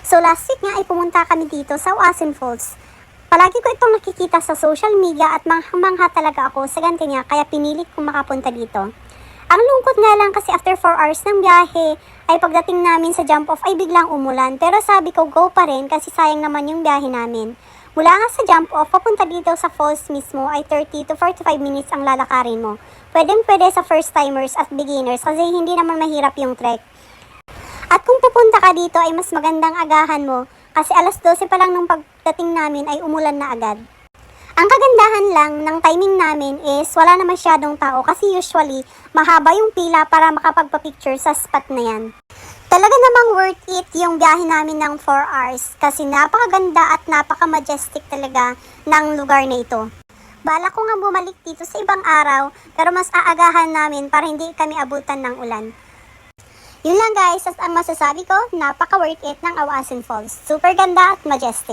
So last week nga ay pumunta kami dito sa Uasin Falls. Palagi ko itong nakikita sa social media at mangha talaga ako sa ganito niya kaya pinilit kong makapunta dito. Ang lungkot nga lang kasi after 4 hours ng biyahe ay pagdating namin sa jump off ay biglang umulan. Pero sabi ko go pa rin kasi sayang naman yung biyahe namin. Mula nga sa jump off papunta dito sa falls mismo ay 30 to 45 minutes ang lalakarin mo. Pwede sa first timers at beginners kasi hindi naman mahirap yung trek. At kung pupunta ka dito ay mas magandang agahan mo kasi alas 12 pa lang nung pagdating namin ay umulan na agad. Ang kagandahan lang ng timing namin is wala na masyadong tao kasi usually mahaba yung pila para makapagpa-picture sa spot na yan. Talaga namang worth it yung biyahe namin ng 4 hours kasi napakaganda at napaka-majestic talaga ng lugar na ito. Bala ko nga bumalik dito sa ibang araw pero mas aagahan namin para hindi kami abutan ng ulan. Yun lang guys, ang masasabi ko, napaka worth it ng Uasin Falls. Super ganda at majestic.